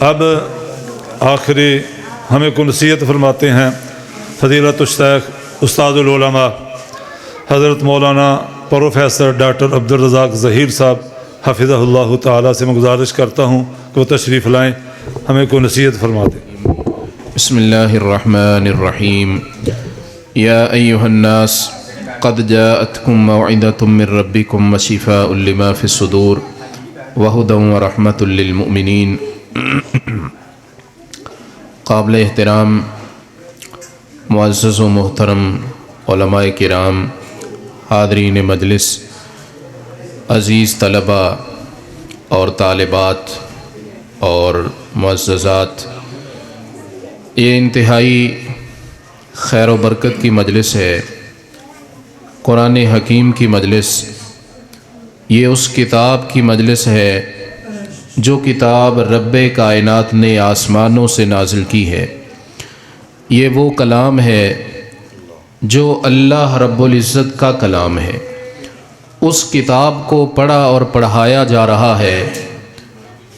اب آخری ہمیں کو نصیحت فرماتے ہیں فضیلت الشیخ استاد العلماء حضرت مولانا پروفیسر ڈاکٹر عبدالرزاق ظہیر صاحب حفظہ اللہ تعالیٰ سے میں گزارش کرتا ہوں کہ وہ تشریف لائیں، ہمیں کو نصیحت فرما دیں۔ بسم اللہ الرحمن الرحیم۔ یا ایہا الناس قد جاءتکم موعظۃ من ربکم وشفاء لما فی الصدور وہدی ورحمۃ للمؤمنین۔ قابل احترام معزز و محترم علماء کرام، حاضرین مجلس، عزیز طلباء اور طالبات اور معززات، یہ انتہائی خیر و برکت کی مجلس ہے، قرآن حکیم کی مجلس۔ یہ اس کتاب کی مجلس ہے جو کتاب رب کائنات نے آسمانوں سے نازل کی ہے۔ یہ وہ کلام ہے جو اللہ رب العزت کا کلام ہے۔ اس کتاب کو پڑھا اور پڑھایا جا رہا ہے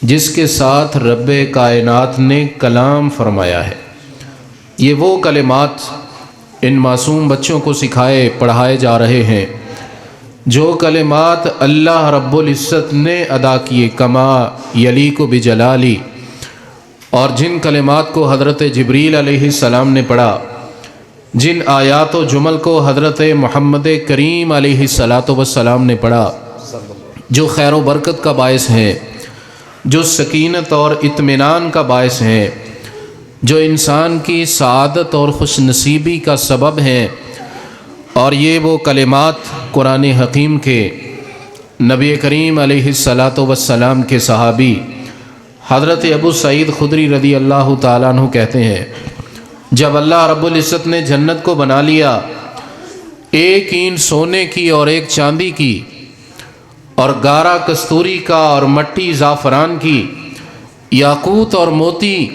جس کے ساتھ رب کائنات نے کلام فرمایا ہے۔ یہ وہ کلمات ان معصوم بچوں کو سکھائے پڑھائے جا رہے ہیں جو کلمات اللہ رب العزت نے ادا کیے کما یلیق بجلالی، اور جن کلمات کو حضرت جبریل علیہ السلام نے پڑھا، جن آیات و جمل کو حضرت محمد کریم علیہ السلام نے پڑھا، جو خیر و برکت کا باعث ہیں، جو سکینت اور اطمینان کا باعث ہیں، جو انسان کی سعادت اور خوش نصیبی کا سبب ہیں۔ اور یہ وہ کلمات قرآن حکیم کے نبی کریم علیہ السلام کے صحابی حضرت ابو سعید خدری رضی اللہ تعالیٰ عنہ کہتے ہیں، جب اللہ رب العزت نے جنت کو بنا لیا، ایک اینٹ سونے کی اور ایک چاندی کی، اور گارا کستوری کا اور مٹی زعفران کی، یاقوت اور موتی،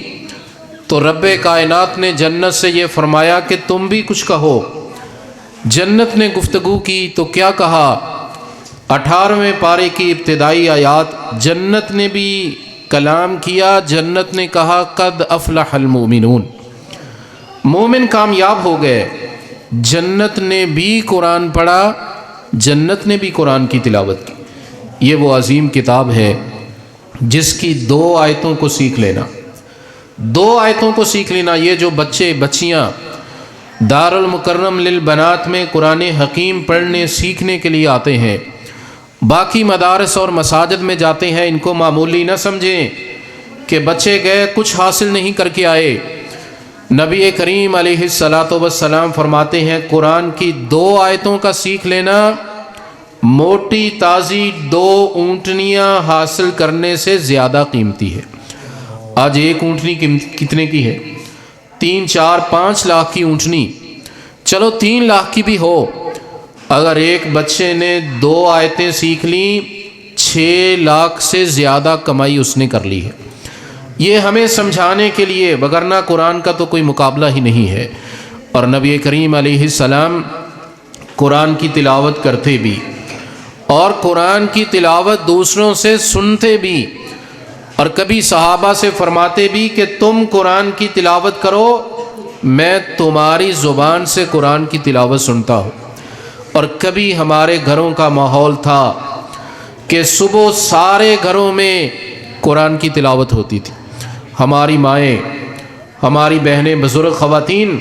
تو رب کائنات نے جنت سے یہ فرمایا کہ تم بھی کچھ کہو۔ جنت نے گفتگو کی تو کیا کہا؟ 18ویں پارے کی ابتدائی آیات، جنت نے بھی کلام کیا۔ جنت نے کہا قد افلح المؤمنون، مومن کامیاب ہو گئے۔ جنت نے بھی قرآن پڑھا، جنت نے بھی قرآن کی تلاوت کی۔ یہ وہ عظیم کتاب ہے جس کی 2 آیتوں کو سیکھ لینا، 2 آیتوں کو سیکھ لینا۔ یہ جو بچے بچیاں دار المکرم للبنات میں قرآن حکیم پڑھنے سیکھنے کے لیے آتے ہیں، باقی مدارس اور مساجد میں جاتے ہیں، ان کو معمولی نہ سمجھیں کہ بچے گئے کچھ حاصل نہیں کر کے آئے۔ نبی کریم علیہ السلام فرماتے ہیں قرآن کی 2 آیتوں کا سیکھ لینا موٹی تازی 2 اونٹنیاں حاصل کرنے سے زیادہ قیمتی ہے۔ آج ایک اونٹنی کتنے کی ہے؟ 3، 4، 5 لاکھ کی اونٹنی، چلو 3 لاکھ کی بھی ہو، اگر ایک بچے نے 2 آیتیں سیکھ لیں 6 لاکھ سے زیادہ کمائی اس نے کر لی ہے۔ یہ ہمیں سمجھانے کے لیے، وگرنہ قرآن کا تو کوئی مقابلہ ہی نہیں ہے۔ اور نبی کریم علیہ السلام قرآن کی تلاوت کرتے بھی، اور قرآن کی تلاوت دوسروں سے سنتے بھی، اور کبھی صحابہ سے فرماتے بھی کہ تم قرآن کی تلاوت کرو، میں تمہاری زبان سے قرآن کی تلاوت سنتا ہوں۔ اور کبھی ہمارے گھروں کا ماحول تھا کہ صبح سارے گھروں میں قرآن کی تلاوت ہوتی تھی۔ ہماری مائیں، ہماری بہنیں، بزرگ خواتین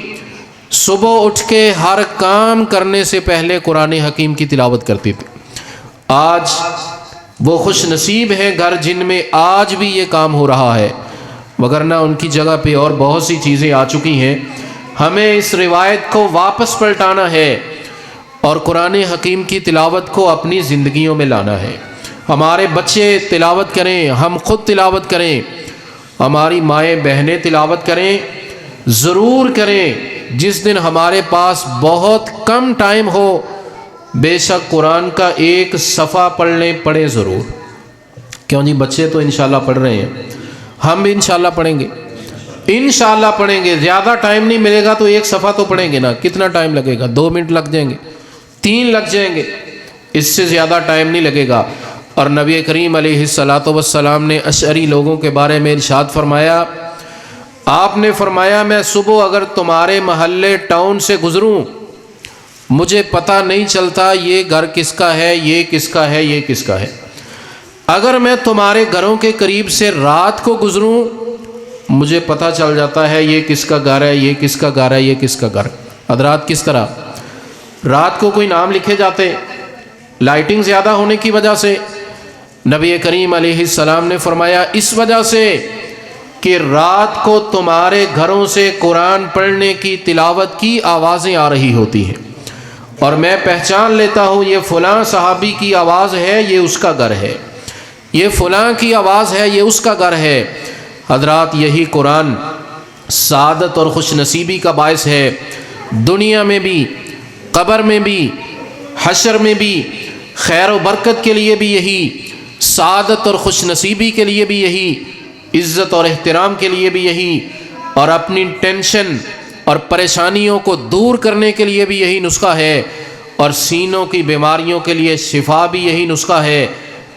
صبح اٹھ کے ہر کام کرنے سے پہلے قرآن حکیم کی تلاوت کرتی تھی۔ آج وہ خوش نصیب ہیں گھر جن میں آج بھی یہ کام ہو رہا ہے، وگرنہ ان کی جگہ پہ اور بہت سی چیزیں آ چکی ہیں۔ ہمیں اس روایت کو واپس پلٹانا ہے اور قرآن حکیم کی تلاوت کو اپنی زندگیوں میں لانا ہے۔ ہمارے بچے تلاوت کریں، ہم خود تلاوت کریں، ہماری مائیں بہنیں تلاوت کریں، ضرور کریں۔ جس دن ہمارے پاس بہت کم ٹائم ہو، بے شک قرآن کا ایک صفحہ پڑھیں ضرور۔ کیوں جی، بچے تو انشاءاللہ پڑھ رہے ہیں، ہم بھی انشاءاللہ پڑھیں گے، انشاءاللہ پڑھیں گے۔ زیادہ ٹائم نہیں ملے گا تو ایک صفحہ تو پڑھیں گے نا۔ کتنا ٹائم لگے گا؟ 2 منٹ لگ جائیں گے، 3 لگ جائیں گے، اس سے زیادہ ٹائم نہیں لگے گا۔ اور نبی کریم علیہ الصلاۃ والسلام نے اشعری لوگوں کے بارے میں ارشاد فرمایا، آپ نے فرمایا میں صبح اگر تمہارے محلے ٹاؤن سے گزروں مجھے پتہ نہیں چلتا یہ گھر کس کا ہے، یہ کس کا ہے، یہ کس کا ہے۔ اگر میں تمہارے گھروں کے قریب سے رات کو گزروں مجھے پتہ چل جاتا ہے یہ کس کا گھر ہے، یہ کس کا گھر ہے، یہ کس کا گھر۔ حضرات کس طرح رات کو کوئی نام لکھے جاتے لائٹنگ زیادہ ہونے کی وجہ سے؟ نبی کریم علیہ السلام نے فرمایا اس وجہ سے کہ رات کو تمہارے گھروں سے قرآن پڑھنے کی تلاوت کی آوازیں آ رہی ہوتی ہیں اور میں پہچان لیتا ہوں یہ فلاں صحابی کی آواز ہے، یہ اس کا گھر ہے، یہ فلاں کی آواز ہے، یہ اس کا گھر ہے۔ حضرات یہی قرآن سعادت اور خوش نصیبی کا باعث ہے، دنیا میں بھی، قبر میں بھی، حشر میں بھی، خیر و برکت کے لیے بھی یہی، سعادت اور خوش نصیبی کے لیے بھی یہی، عزت اور احترام کے لیے بھی یہی، اور اپنی ٹینشن اور پریشانیوں کو دور کرنے کے لیے بھی یہی نسخہ ہے، اور سینوں کی بیماریوں کے لیے شفا بھی یہی نسخہ ہے،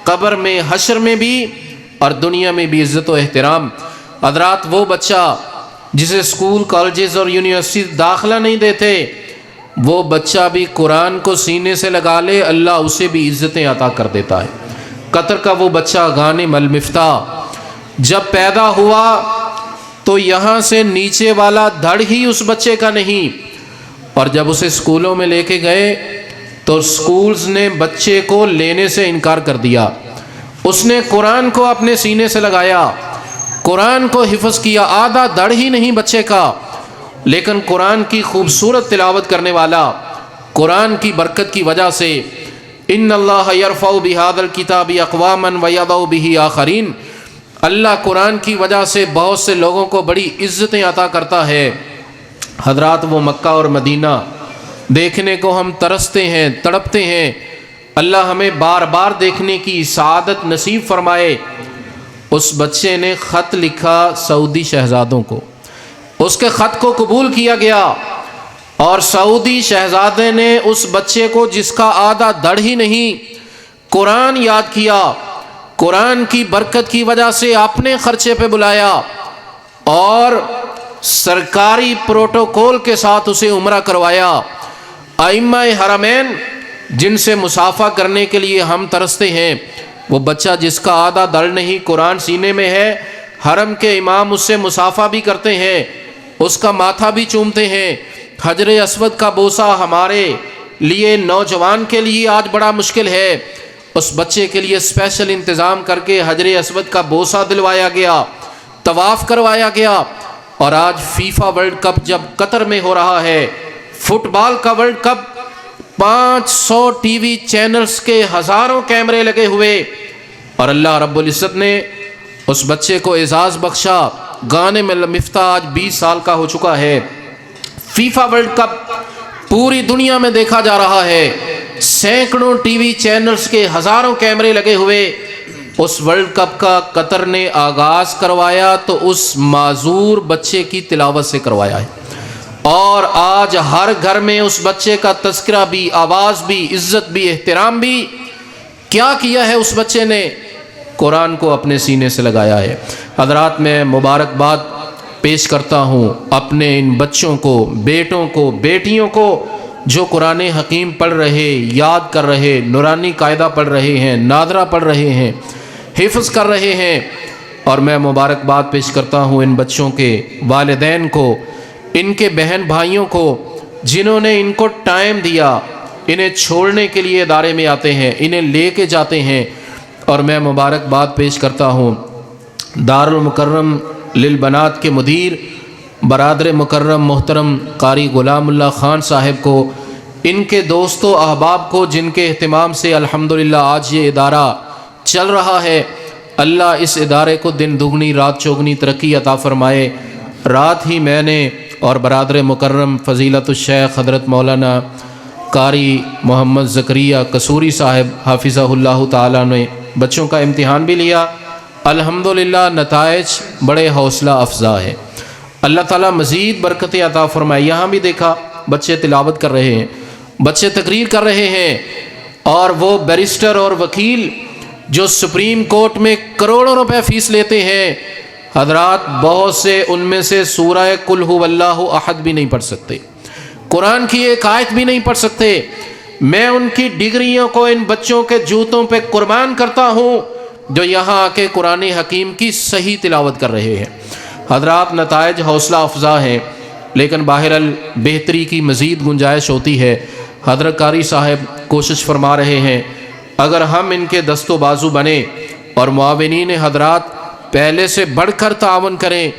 قبر میں، حشر میں بھی اور دنیا میں بھی عزت و احترام۔ حضرات وہ بچہ جسے اسکول، کالجز اور یونیورسٹی داخلہ نہیں دیتے، وہ بچہ بھی قرآن کو سینے سے لگا لے اللہ اسے بھی عزتیں عطا کر دیتا ہے۔ قطر کا وہ بچہ غانم المفتاح جب پیدا ہوا تو یہاں سے نیچے والا دھڑ ہی اس بچے کا نہیں، اور جب اسے اسکولوں میں لے کے گئے تو اسکولز نے بچے کو لینے سے انکار کر دیا۔ اس نے قرآن کو اپنے سینے سے لگایا، قرآن کو حفظ کیا، آدھا دھڑ ہی نہیں بچے کا، لیکن قرآن کی خوبصورت تلاوت کرنے والا، قرآن کی برکت کی وجہ سے ان اللہ یرفع بہذا الکتاب اقواما ویضع بہ آخرین، اللہ قرآن کی وجہ سے بہت سے لوگوں کو بڑی عزتیں عطا کرتا ہے۔ حضرات وہ مکہ اور مدینہ دیکھنے کو ہم ترستے ہیں، تڑپتے ہیں، اللہ ہمیں بار بار دیکھنے کی سعادت نصیب فرمائے۔ اس بچے نے خط لکھا سعودی شہزادوں کو، اس کے خط کو قبول کیا گیا، اور سعودی شہزادے نے اس بچے کو جس کا آدھا دھڑ ہی نہیں قرآن یاد کیا، قرآن کی برکت کی وجہ سے اپنے خرچے پہ بلایا اور سرکاری پروٹوکول کے ساتھ اسے عمرہ کروایا۔ ائمہ حرمین جن سے مصافحہ کرنے کے لیے ہم ترستے ہیں، وہ بچہ جس کا آدھا دھڑ نہیں قرآن سینے میں ہے، حرم کے امام اس سے مصافحہ بھی کرتے ہیں، اس کا ماتھا بھی چومتے ہیں۔ حجر اسود کا بوسہ ہمارے لیے نوجوان کے لیے آج بڑا مشکل ہے، اس بچے کے لیے اسپیشل انتظام کر کے حجر اسود کا بوسہ دلوایا گیا، طواف کروایا گیا۔ اور آج فیفا ورلڈ کپ جب قطر میں ہو رہا ہے، فٹ بال کا world cup, 500 T V channels کے ہزاروں کیمرے لگے ہوئے، اور اللہ رب العزت نے اس بچے کو اعزاز بخشا۔ غانم المفتاح آج 20 سال کا ہو چکا ہے۔ فیفا ورلڈ کپ پوری دنیا میں دیکھا جا رہا ہے، سینکڑوں ٹی وی چینلز کے ہزاروں کیمرے لگے ہوئے۔ اس ورلڈ کپ کا قطر نے آغاز کروایا تو اس معذور بچے کی تلاوت سے کروایا ہے، اور آج ہر گھر میں اس بچے کا تذکرہ بھی، آواز بھی، عزت بھی، احترام بھی۔ کیا کیا ہے اس بچے نے؟ قرآن کو اپنے سینے سے لگایا ہے۔ حضرات میں مبارکباد پیش کرتا ہوں اپنے ان بچوں کو، بیٹوں کو، بیٹیوں کو جو قرآن حکیم پڑھ رہے، یاد کر رہے، نورانی قاعدہ پڑھ رہے ہیں، نادرہ پڑھ رہے ہیں، حفظ کر رہے ہیں، اور میں مبارکباد پیش کرتا ہوں ان بچوں کے والدین کو، ان کے بہن بھائیوں کو جنہوں نے ان کو ٹائم دیا، انہیں چھوڑنے کے لیے ادارے میں آتے ہیں، انہیں لے کے جاتے ہیں۔ اور میں مبارکباد پیش کرتا ہوں دارالمکرم للبنات کے مدیر برادر مکرم محترم قاری غلام اللہ خان صاحب کو، ان کے دوست و احباب کو جن کے اہتمام سے الحمدللہ آج یہ ادارہ چل رہا ہے۔ اللہ اس ادارے کو دن دگنی رات چوگنی ترقی عطا فرمائے۔ رات ہی میں نے اور برادر مکرم فضیلت الشیخ حضرت مولانا قاری محمد زکریہ قصوری صاحب حافظہ اللہ تعالیٰ نے بچوں کا امتحان بھی لیا۔ الحمدللہ نتائج بڑے حوصلہ افزا ہے۔ اللہ تعالیٰ مزید برکت عطا فرمائے۔ یہاں بھی دیکھا بچے تلاوت کر رہے ہیں، بچے تقریر کر رہے ہیں، اور وہ بیرسٹر اور وکیل جو سپریم کورٹ میں کروڑوں روپے فیس لیتے ہیں، حضرات بہت سے ان میں سے سورہ قل هو اللہ احد بھی نہیں پڑھ سکتے، قرآن کی ایک آیت بھی نہیں پڑھ سکتے۔ میں ان کی ڈگریوں کو ان بچوں کے جوتوں پہ قربان کرتا ہوں جو یہاں آ کے قرآن حکیم کی صحیح تلاوت کر رہے ہیں۔ حضرات نتائج حوصلہ افزا ہیں، لیکن بہرحال بہتری کی مزید گنجائش ہوتی ہے۔ حضرت قاری صاحب کوشش فرما رہے ہیں، اگر ہم ان کے دست و بازو بنیں اور معاونین حضرات پہلے سے بڑھ کر تعاون کریں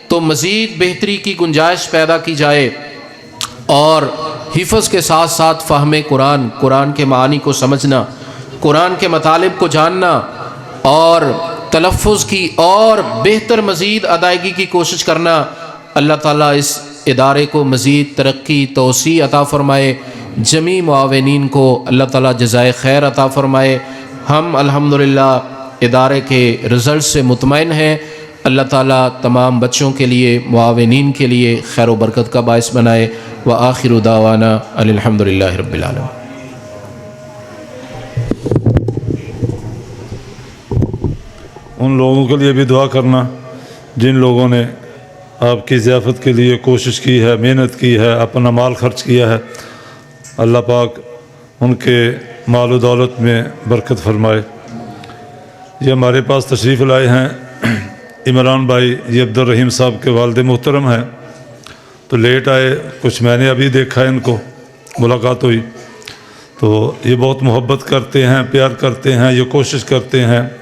تو مزید بہتری کی گنجائش پیدا کی جائے، اور حفظ کے ساتھ ساتھ فہم قرآن، قرآن کے معانی کو سمجھنا، قرآن کے مطالب کو جاننا اور تلفظ کی اور بہتر مزید ادائیگی کی کوشش کرنا۔ اللہ تعالیٰ اس ادارے کو مزید ترقی توسیع عطا فرمائے، جمیع معاونین کو اللہ تعالیٰ جزائے خیر عطا فرمائے۔ ہم الحمدللہ ادارے کے رزلٹ سے مطمئن ہیں۔ اللہ تعالیٰ تمام بچوں کے لیے، معاونین کے لیے خیر و برکت کا باعث بنائے۔ وآخر دعوانا الحمدللہ رب العالمین۔ ان لوگوں کے لیے بھی دعا کرنا جن لوگوں نے آپ کی ضیافت کے لیے کوشش کی ہے، محنت کی ہے، اپنا مال خرچ کیا ہے۔ اللہ پاک ان کے مال و دولت میں برکت فرمائے۔ یہ ہمارے پاس تشریف لائے ہیں عمران بھائی، یہ عبد الرحیم صاحب کے والد محترم ہیں، تو لیٹ آئے، کچھ میں نے ابھی دیکھا ہے، ان کو ملاقات ہوئی، تو یہ بہت محبت کرتے ہیں، پیار کرتے ہیں، یہ کوشش کرتے ہیں